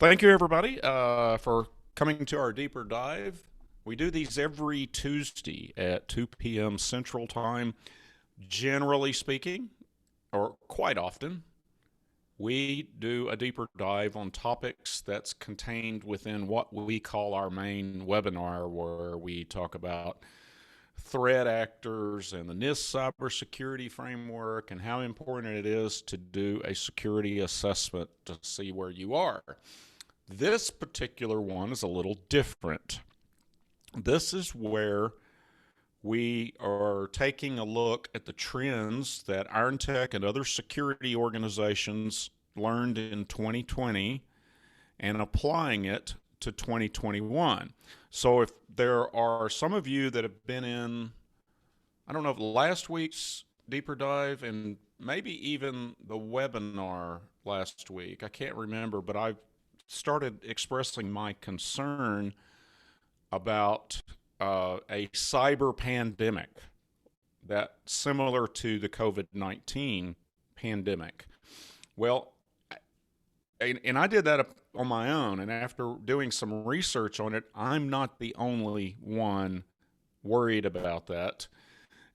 Thank you, everybody, for coming to our deeper dive. We do these every Tuesday at 2 p.m. Central Time. Generally speaking, or quite often, we do a deeper dive on topics that's contained within what we call our main webinar, where we talk about threat actors and the NIST cybersecurity framework and how important it is to do a security assessment to see where you are. This particular one is a little different. This is where we are taking a look at the trends that Iron Tech and other security organizations learned in 2020 and applying it to 2021. So if there are some of you that have been in, I don't know, last week's deeper dive and maybe even the webinar last week, I can't remember, but I've started expressing my concern about a cyber pandemic that similar to the COVID-19 pandemic. Well, and I did that on my own, and after doing some research on it, I'm not the only one worried about that,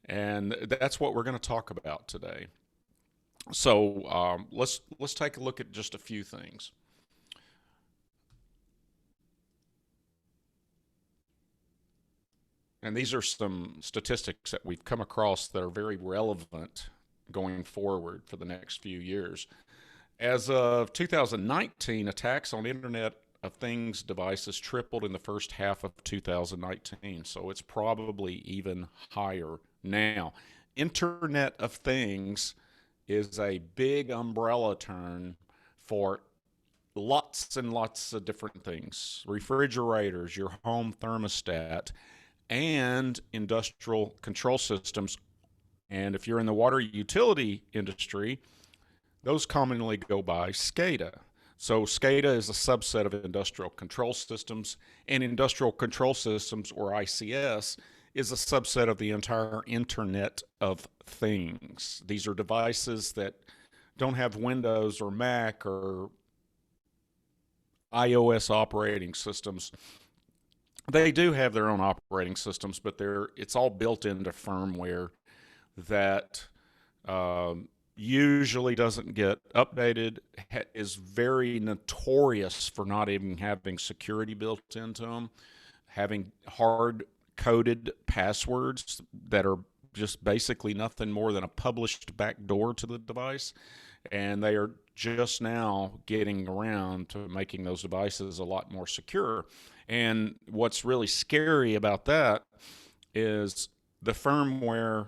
and that's what we're going to talk about today. So let's take a look at just a few things. And these are some statistics that we've come across that are very relevant going forward for the next few years. As of 2019, attacks on Internet of Things devices tripled in the first half of 2019, so it's probably even higher now. Internet of Things is a big umbrella term for lots and lots of different things. Refrigerators, your home thermostat, and industrial control systems. And if you're in the water utility industry, those commonly go by SCADA. So SCADA is a subset of industrial control systems, and industrial control systems, or ICS, is a subset of the entire Internet of Things. These are devices that don't have Windows or Mac or iOS operating systems. They do have their own operating systems, but it's all built into firmware that usually doesn't get updated, is very notorious for not even having security built into them, having hard-coded passwords that are just basically nothing more than a published backdoor to the device, and they are just now getting around to making those devices a lot more secure. And what's really scary about that is the firmware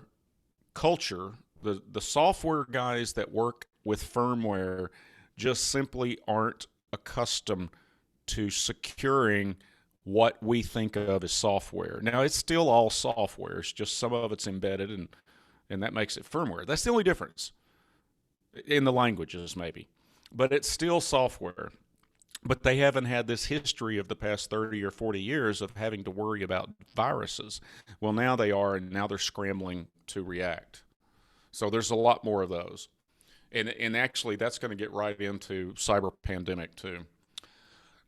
culture. The software guys that work with firmware just simply aren't accustomed to securing what we think of as software. Now, it's still all software. It's just some of it's embedded, and that makes it firmware. That's the only difference in the languages, maybe. But it's still software. But they haven't had this history of the past 30 or 40 years of having to worry about viruses. Well, now they are, and now they're scrambling to react. So there's a lot more of those. And actually, that's going to get right into cyber pandemic, too.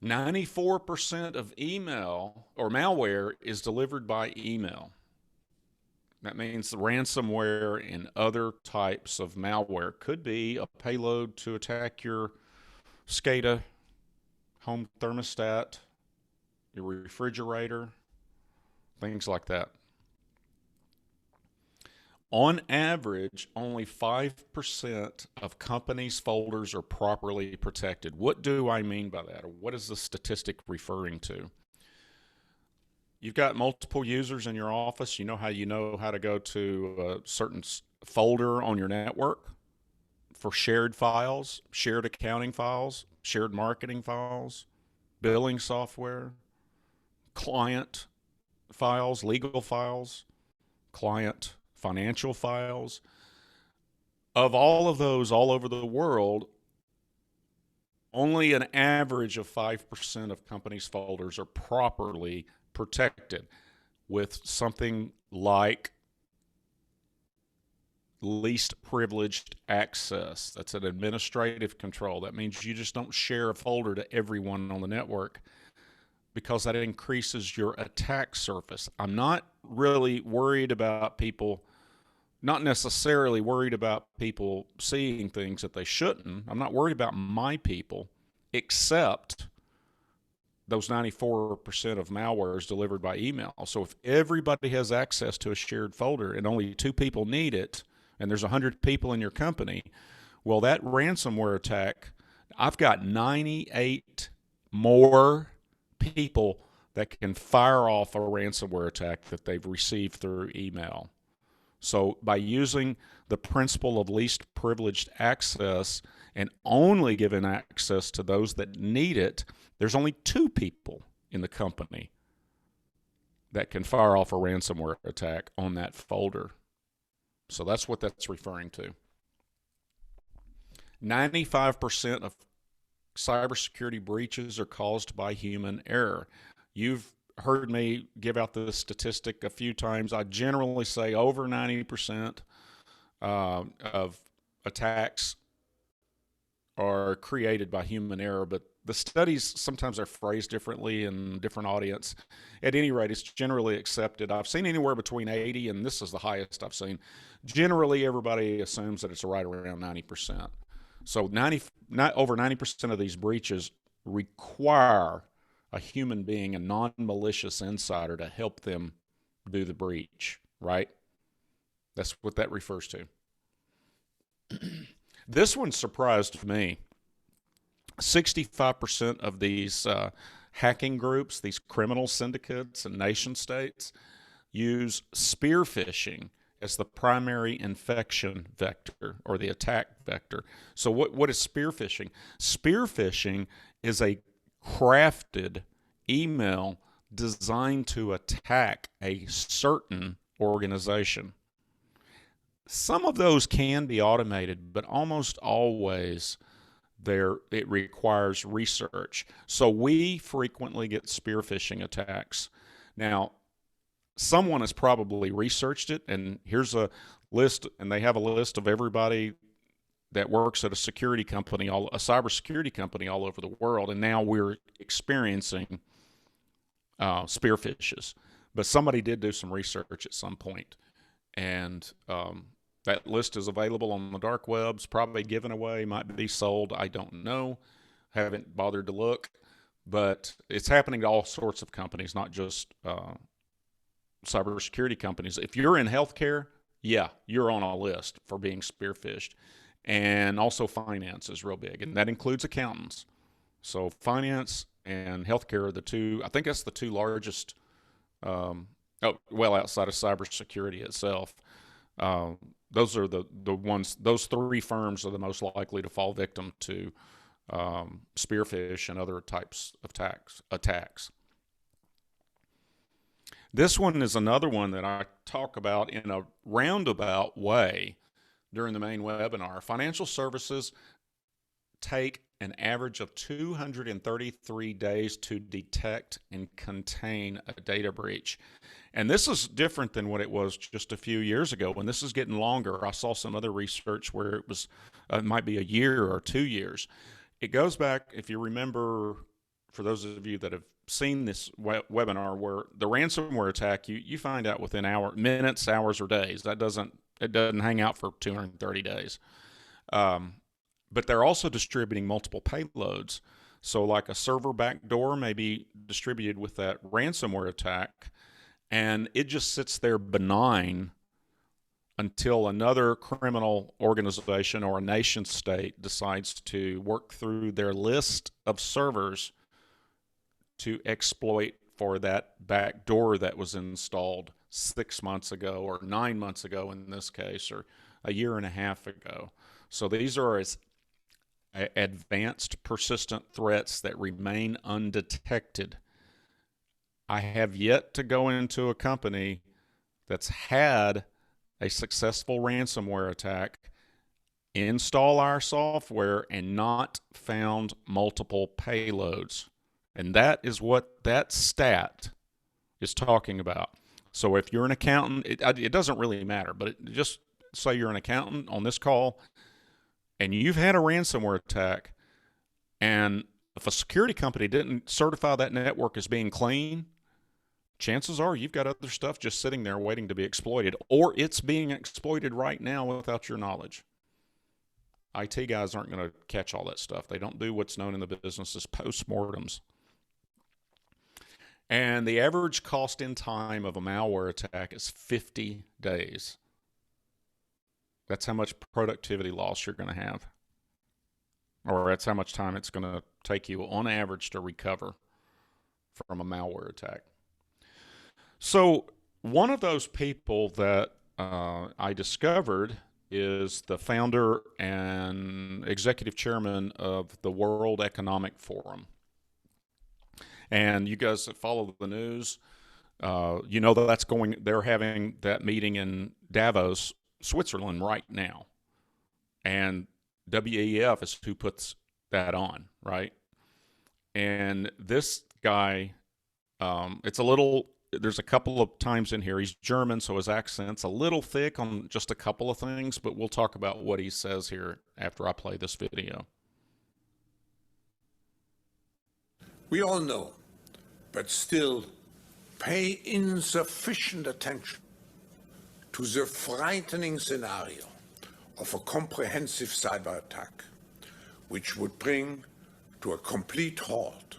94% of email or malware is delivered by email. That means the ransomware and other types of malware could be a payload to attack your SCADA, home thermostat, your refrigerator, things like that. On average, only 5% of companies' folders are properly protected. What do I mean by that? Or what is the statistic referring to? You've got multiple users in your office. You know how to go to a certain folder on your network for shared files, shared accounting files, shared marketing files, billing software, client files, legal files, client financial files. Of all of those all over the world, only an average of 5% of companies' folders are properly protected with something like least privileged access. That's an administrative control. That means you just don't share a folder to everyone on the network because that increases your attack surface. I'm not really worried about people, not necessarily worried about people seeing things that they shouldn't. I'm not worried about my people, except those 94% of malware is delivered by email. So if everybody has access to a shared folder and only 2 people need it, and there's 100 people in your company, well, that ransomware attack, I've got 98 more people that can fire off a ransomware attack that they've received through email. So by using the principle of least privileged access and only giving access to those that need it, there's only 2 people in the company that can fire off a ransomware attack on that folder. So that's what that's referring to. 95% of cybersecurity breaches are caused by human error. You've heard me give out this statistic a few times. I generally say over 90% of attacks are created by human error, but the studies sometimes are phrased differently in different audience. At any rate, it's generally accepted. I've seen anywhere between 80, and this is the highest I've seen. Generally, everybody assumes that it's right around 90%. So over 90% of these breaches require a human being, a non-malicious insider, to help them do the breach, right? That's what that refers to. This one surprised me. 65% of these hacking groups, these criminal syndicates and nation states, use spear phishing as the primary infection vector or the attack vector. So what is spear phishing? Spear phishing is a crafted email designed to attack a certain organization. Some of those can be automated, but almost always it requires research. So we frequently get spear phishing attacks. Now, someone has probably researched it, and here's a list, and they have a list of everybody that works at a security company, a cybersecurity company all over the world, and now we're experiencing spear phishes. But somebody did do some research at some point, and that list is available on the dark webs, probably given away, might be sold. I don't know. Haven't bothered to look. But it's happening to all sorts of companies, not just cybersecurity companies. If you're in healthcare, yeah, you're on a list for being spear phished. And also finance is real big, and that includes accountants. So finance and healthcare are the two, I think that's the 2 largest, outside of cybersecurity itself. Those are the ones, those 3 firms are the most likely to fall victim to spearfish and other types of attacks. This one is another one that I talk about in a roundabout way during the main webinar. Financial services take an average of 233 days to detect and contain a data breach. And this is different than what it was just a few years ago. When this is getting longer, I saw some other research where it was it might be a year or 2 years. It goes back, if you remember, for those of you that have seen this webinar, where the ransomware attack, you find out within minutes, hours, or days. It doesn't hang out for 230 days. But they're also distributing multiple payloads. So like a server backdoor may be distributed with that ransomware attack, and it just sits there benign until another criminal organization or a nation state decides to work through their list of servers to exploit for that backdoor that was installed 6 months ago or 9 months ago in this case, or a year and a half ago. So these are as advanced persistent threats that remain undetected. I have yet to go into a company that's had a successful ransomware attack, install our software, and not found multiple payloads. And that is what that stat is talking about. So if you're an accountant, it doesn't really matter, but just say you're an accountant on this call and you've had a ransomware attack, and if a security company didn't certify that network as being clean, chances are you've got other stuff just sitting there waiting to be exploited, or it's being exploited right now without your knowledge. IT guys aren't going to catch all that stuff. They don't do what's known in the business as postmortems. And the average cost in time of a malware attack is 50 days. That's how much productivity loss you're going to have. Or that's how much time it's going to take you on average to recover from a malware attack. So one of those people that I discovered is the founder and executive chairman of the World Economic Forum. And you guys that follow the news, you know that they're having that meeting in Davos, Switzerland right now. And WEF is who puts that on, right? And this guy, there's a couple of times in here, he's German, so his accent's a little thick on just a couple of things, but we'll talk about what he says here after I play this video. We all know, but still pay insufficient attention to the frightening scenario of a comprehensive cyber attack, which would bring to a complete halt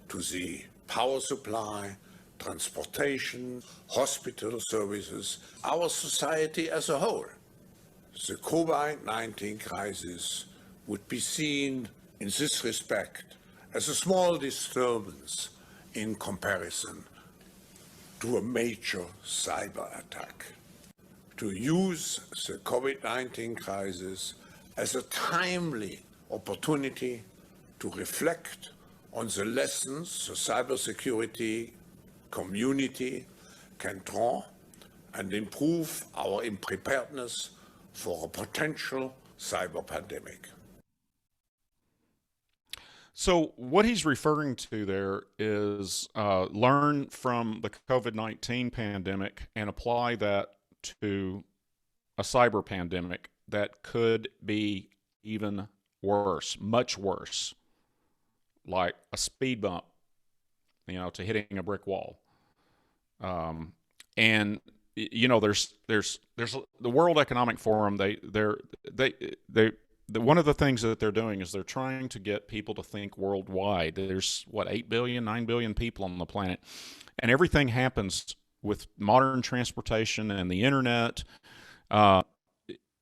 to the power supply, transportation, hospital services, our society as a whole. The COVID-19 crisis would be seen in this respect as a small disturbance in comparison to a major cyber attack. To use the COVID-19 crisis as a timely opportunity to reflect on the lessons the cybersecurity community can draw and improve our preparedness for a potential cyber pandemic. So what he's referring to there is learn from the COVID-19 pandemic and apply that to a cyber pandemic that could be even worse, much worse, like a speed bump, to hitting a brick wall. And there's the World Economic Forum. One of the things that they're doing is they're trying to get people to think worldwide. There's 8 billion, 9 billion people on the planet, and everything happens with modern transportation and the internet.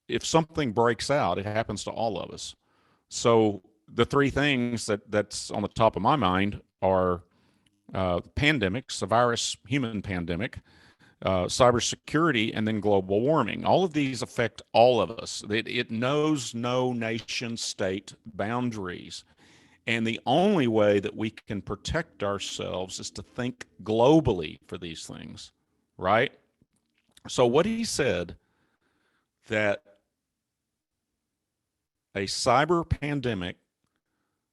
If something breaks out, it happens to all of us. So the three things that's on the top of my mind are pandemics, a virus, human pandemic, cybersecurity, and then global warming. All of these affect all of us. It knows no nation state boundaries. And the only way that we can protect ourselves is to think globally for these things, right? So what he said, that a cyber pandemic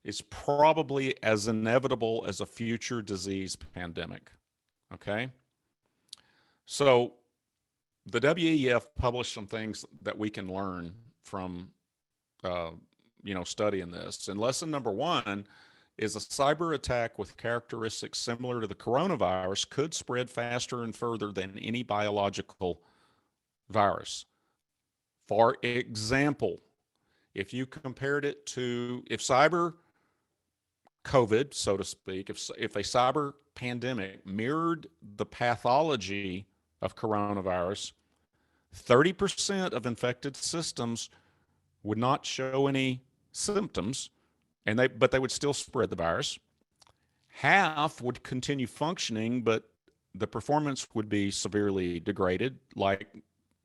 is probably as inevitable as a future disease pandemic, okay? So the WEF published some things that we can learn from, studying this. And lesson number one is a cyber attack with characteristics similar to the coronavirus could spread faster and further than any biological virus. For example, if you compared it to, if cyber COVID, so to speak, if a cyber pandemic mirrored the pathology of coronavirus, 30% of infected systems would not show any symptoms, but they would still spread the virus. Half would continue functioning, but the performance would be severely degraded, like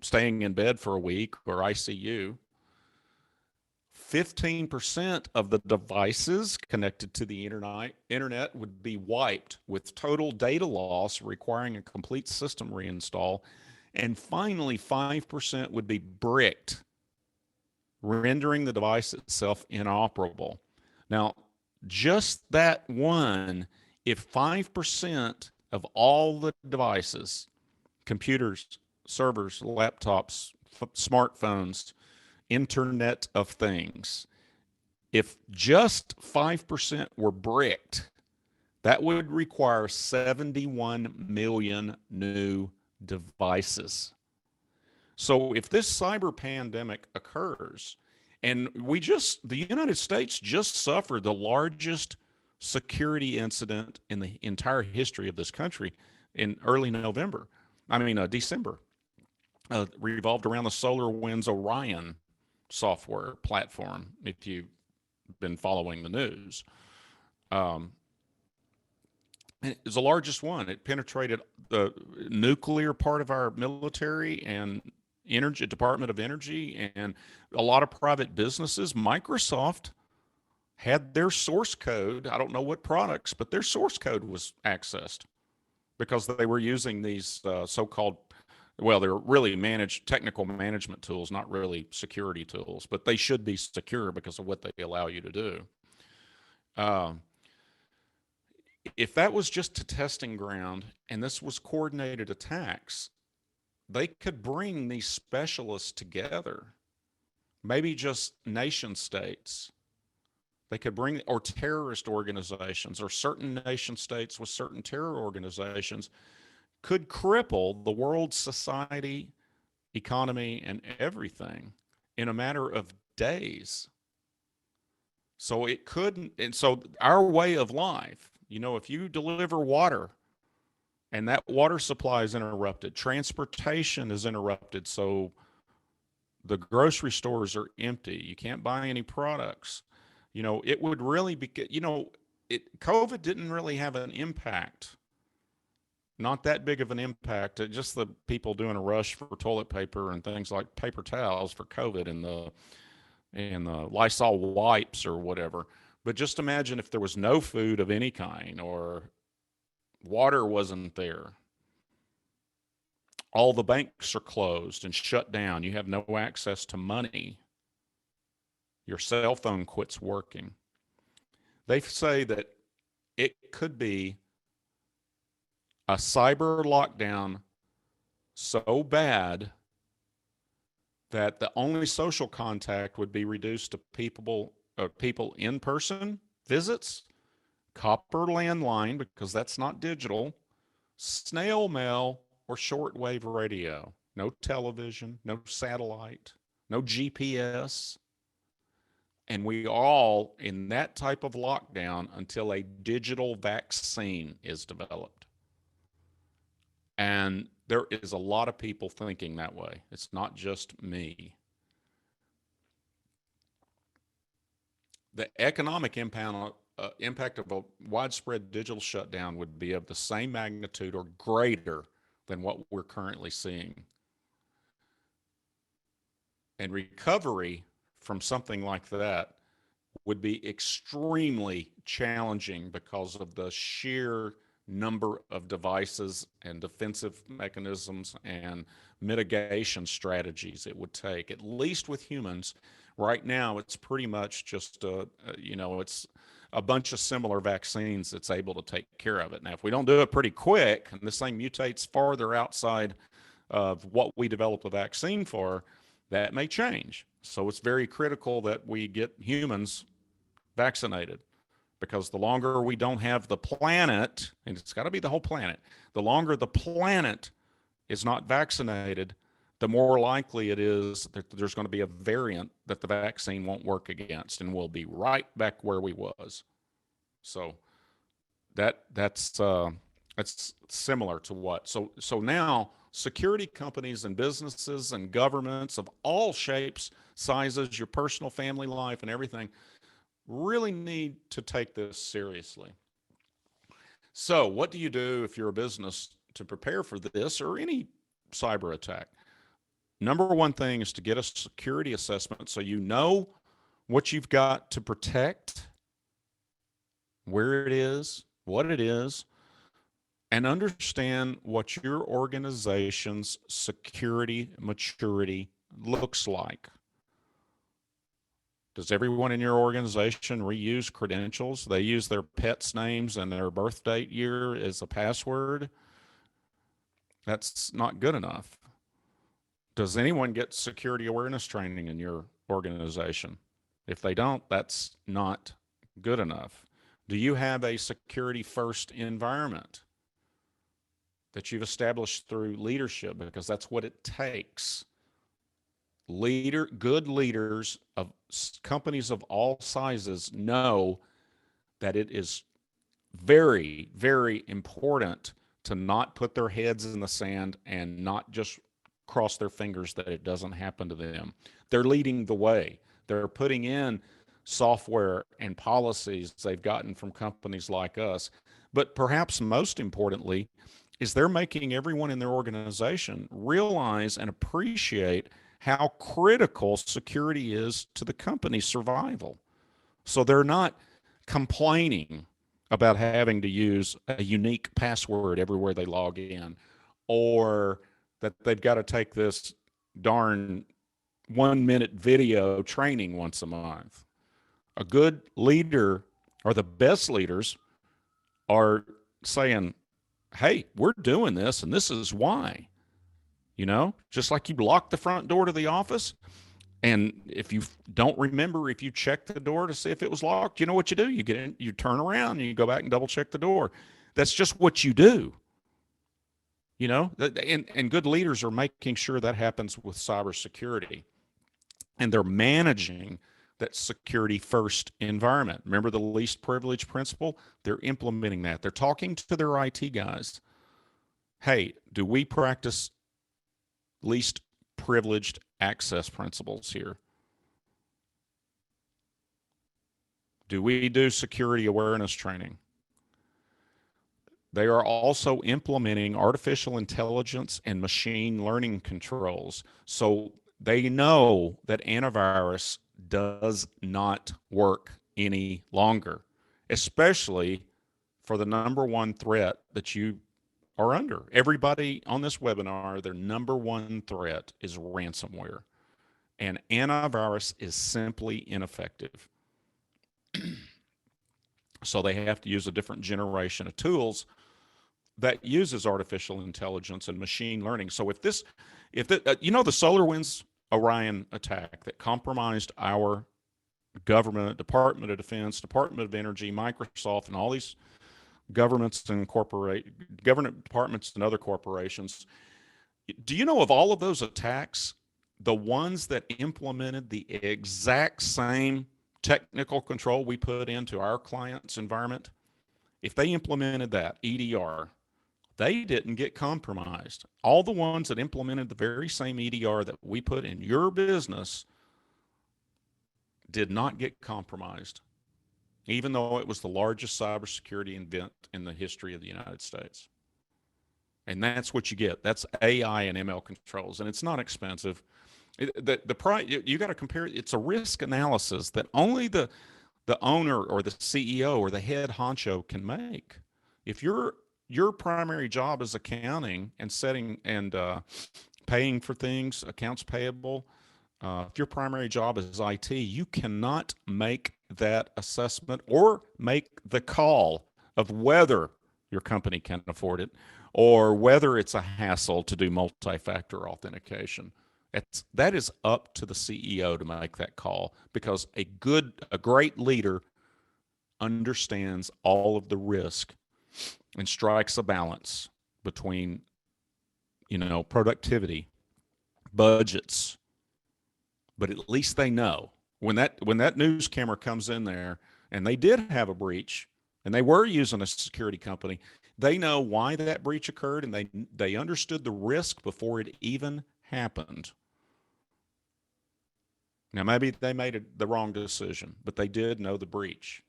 staying in bed for a week or ICU. 15% of the devices connected to the internet would be wiped, with total data loss requiring a complete system reinstall. And finally, 5% would be bricked, rendering the device itself inoperable. Now, just that one, if 5% of all the devices, computers, servers, laptops, smartphones, Internet of Things. If just 5% were bricked, that would require 71 million new devices. So if this cyber pandemic occurs, and the United States just suffered the largest security incident in the entire history of this country in early December, revolved around the SolarWinds Orion software platform, if you've been following the news. Um, it was the largest one. It penetrated the nuclear part of our military and energy, Department of Energy, and a lot of private businesses. Microsoft had their source code. I don't know what products, but their source code was accessed because they were using these so-called, well, they're really technical management tools, not really security tools, but they should be secure because of what they allow you to do. If that was just a testing ground and this was coordinated attacks, they could bring these specialists together, maybe just nation states. They could bring, or terrorist organizations, or certain nation states with certain terror organizations could cripple the world's society, economy, and everything in a matter of days. So it couldn't, and so our way of life, if you deliver water and that water supply is interrupted, transportation is interrupted, so the grocery stores are empty, you can't buy any products, it would really be, COVID didn't really have an impact, not that big of an impact, just the people doing a rush for toilet paper and things like paper towels for COVID and the Lysol wipes or whatever. But just imagine if there was no food of any kind or water wasn't there. All the banks are closed and shut down. You have no access to money. Your cell phone quits working. They say that it could be a cyber lockdown so bad that the only social contact would be reduced to people in person visits, copper landline, because that's not digital, snail mail, or shortwave radio. No television, no satellite, no GPS. And we all in that type of lockdown until a digital vaccine is developed. And there is a lot of people thinking that way. It's not just me. The economic impact of a widespread digital shutdown would be of the same magnitude or greater than what we're currently seeing. And recovery from something like that would be extremely challenging because of the sheer number of devices and defensive mechanisms and mitigation strategies it would take, at least with humans. Right now, it's pretty much just, it's a bunch of similar vaccines that's able to take care of it. Now, if we don't do it pretty quick and this thing mutates farther outside of what we developed a vaccine for, that may change. So it's very critical that we get humans vaccinated, because the longer we don't have the planet, and it's got to be the whole planet, the longer the planet is not vaccinated, the more likely it is that there's going to be a variant that the vaccine won't work against, and we'll be right back where we was. So that's similar to what. So now security companies and businesses and governments of all shapes, sizes, your personal family life and everything really need to take this seriously. So what do you do if you're a business to prepare for this or any cyber attack? Number one thing is to get a security assessment so you know what you've got to protect, where it is, what it is, and understand what your organization's security maturity looks like. Does everyone in your organization reuse credentials? They use their pets' names and their birth date year as a password? That's not good enough. Does anyone get security awareness training in your organization? If they don't, that's not good enough. Do you have a security first environment that you've established through leadership? Because that's what it takes. Good leaders of companies of all sizes know that it is very, very important to not put their heads in the sand and not just cross their fingers that it doesn't happen to them. They're leading the way. They're putting in software and policies they've gotten from companies like us. But perhaps most importantly, is they're making everyone in their organization realize and appreciate how critical security is to the company's survival. So they're not complaining about having to use a unique password everywhere they log in, or that they've got to take this darn 1 minute video training once a month. A good leader, or the best leaders, are saying, hey, we're doing this and this is why. Just like you lock the front door to the office, and if you don't remember, if you check the door to see if it was locked, you know what you do? You get in, you turn around, and you go back and double check the door. That's just what you do. And good leaders are making sure that happens with cybersecurity, and they're managing that security first environment. Remember the least privilege principle? They're implementing that. They're talking to their IT guys. Hey, do we practice least privileged access principles here? Do we do security awareness training? They are also implementing artificial intelligence and machine learning controls. So they know that antivirus does not work any longer, especially for the number one threat that you are under. Everybody on this webinar, their number one threat is ransomware. And antivirus is simply ineffective. So they have to use a different generation of tools that uses artificial intelligence and machine learning. So if the SolarWinds Orion attack that compromised our government, Department of Defense, Department of Energy, Microsoft, and all these government departments and other corporations, do you know of all of those attacks, the ones that implemented the exact same technical control we put into our client's environment, if they implemented that EDR, they didn't get compromised. All the ones that implemented the very same EDR that we put in your business did not get compromised, even though it was the largest cybersecurity event in the history of the United States. And that's what you get. That's AI and ML controls, and it's not expensive. The price, you got to compare it. It's a risk analysis that only the owner or the CEO or the head honcho can make. If your primary job is accounting and setting and paying for things, accounts payable, if your primary job is IT, you cannot make that assessment or make the call of whether your company can afford it or whether it's a hassle to do multi-factor authentication. That is up to the CEO to make that call, because a great leader understands all of the risk and strikes a balance between, productivity, budgets, but at least they know when that news camera comes in there and they did have a breach and they were using a security company, they know why that breach occurred, and they understood the risk before it even happened. Now, maybe they made the wrong decision, but they did know the breach.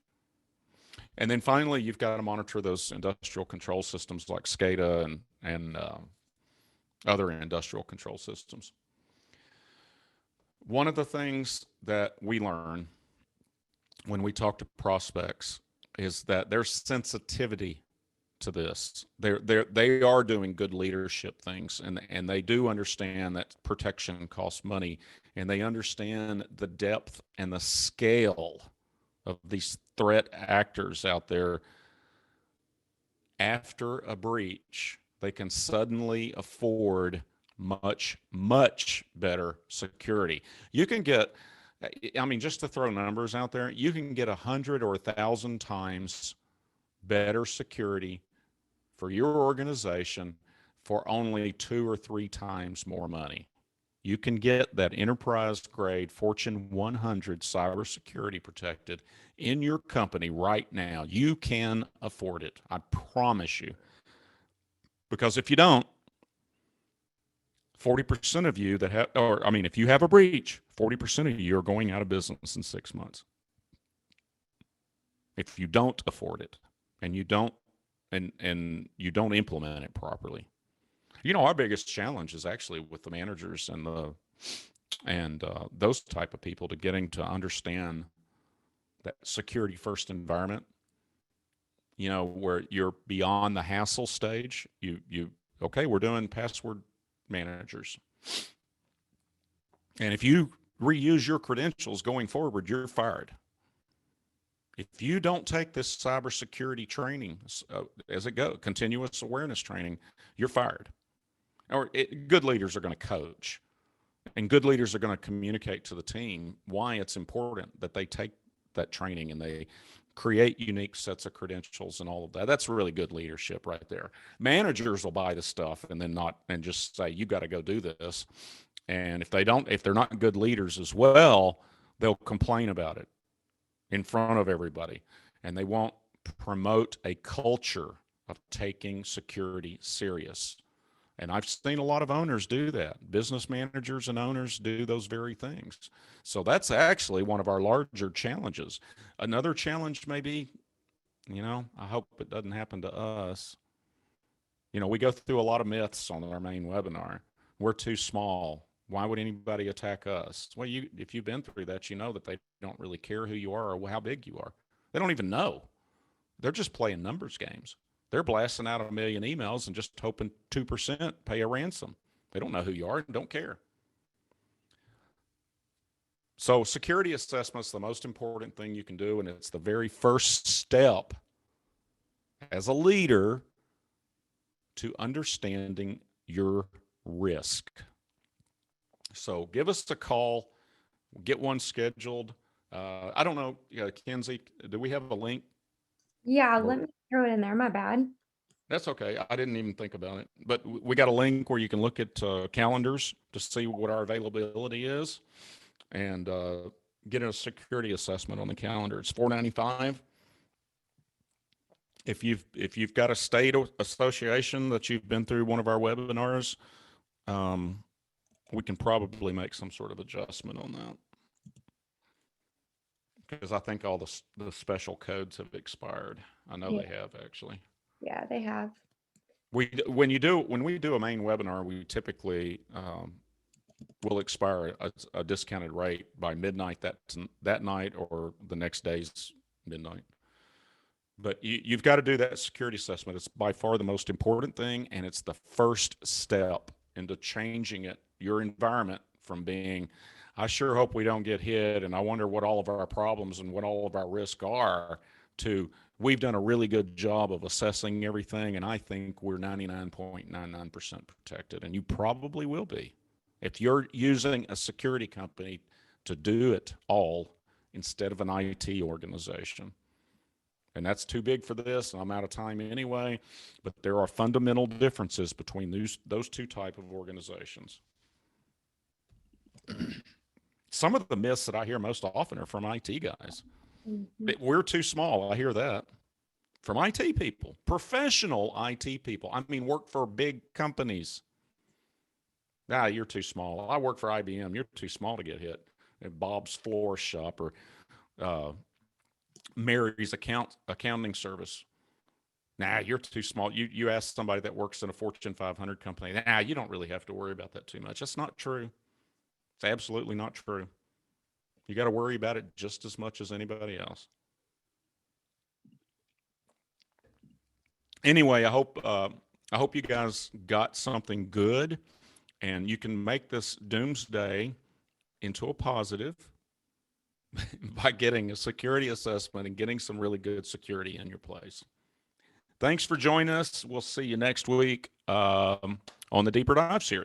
And then finally, you've got to monitor those industrial control systems like SCADA and other industrial control systems. One of the things that we learn when we talk to prospects is that their sensitivity to this, they are doing good leadership things, and they do understand that protection costs money, and they understand the depth and the scale of these threat actors out there. After a breach, they can suddenly afford much, much better security. You can get, I mean, just to throw numbers out there, you can get 100 or 1,000 times better security for your organization for only 2 or 3 times more money. You can get that enterprise grade Fortune 100 cybersecurity protected in your company right now. You can afford it. I promise you. Because if you don't, 40% of you that have, or I mean, if you have a breach, 40% of you are going out of business in 6 months. If you don't afford it and you don't, and you don't implement it properly. You know, our biggest challenge is actually with the managers and those type of people to getting to understand that security first environment. You know, where you're beyond the hassle stage. You okay? We're doing password managers, and if you reuse your credentials going forward, you're fired. If you don't take this cybersecurity training as it goes, continuous awareness training, you're fired. Good leaders are going to coach, and good leaders are going to communicate to the team why it's important that they take that training and they create unique sets of credentials and all of that. That's really good leadership right there. Managers will buy the stuff and then not, and just say, you got to go do this. And if they're not good leaders as well, they'll complain about it in front of everybody. And they won't promote a culture of taking security serious. And I've seen a lot of owners do that. Business managers and owners do those very things. So that's actually one of our larger challenges. Another challenge may be, you know, I hope it doesn't happen to us. You know, we go through a lot of myths on our main webinar. We're too small. Why would anybody attack us? Well, if you've been through that, you know that they don't really care who you are or how big you are. They don't even know. They're just playing numbers games. They're blasting out 1,000,000 emails and just hoping 2% pay a ransom. They don't know who you are and don't care. So security assessment is the most important thing you can do, and it's the very first step as a leader to understanding your risk. So give us a call, get one scheduled. I don't know, Kenzie, do we have a link? Yeah, let me throw it in there. My bad. That's okay. I didn't even think about it. But we got a link where you can look at calendars to see what our availability is and get a security assessment on the calendar. It's $4.95. If you've got a state association that you've been through one of our webinars, we can probably make some sort of adjustment on that, because I think all the special codes have expired. I know they have, actually. Yeah, they have. When we do a main webinar, we typically will expire a discounted rate by midnight that night or the next day's midnight. But you've got to do that security assessment. It's by far the most important thing, and it's the first step into changing your environment from being, I sure hope we don't get hit, and I wonder what all of our problems and what all of our risks are, to we've done a really good job of assessing everything, and I think we're 99.99% protected, and you probably will be if you're using a security company to do it all instead of an IT organization. And that's too big for this, and I'm out of time anyway, but there are fundamental differences between those two type of organizations. Some of the myths that I hear most often are from IT guys. We're too small. I hear that from IT people, professional IT people. I mean, work for big companies. You're too small. I work for IBM. You're too small to get hit. At Bob's Floor Shop or Mary's accounting service. You're too small. You ask somebody that works in a Fortune 500 company. You don't really have to worry about that too much. That's not true. It's absolutely not true. You got to worry about it just as much as anybody else. Anyway, I hope you guys got something good, and you can make this doomsday into a positive by getting a security assessment and getting some really good security in your place. Thanks for joining us. We'll see you next week on the Deeper Dive series.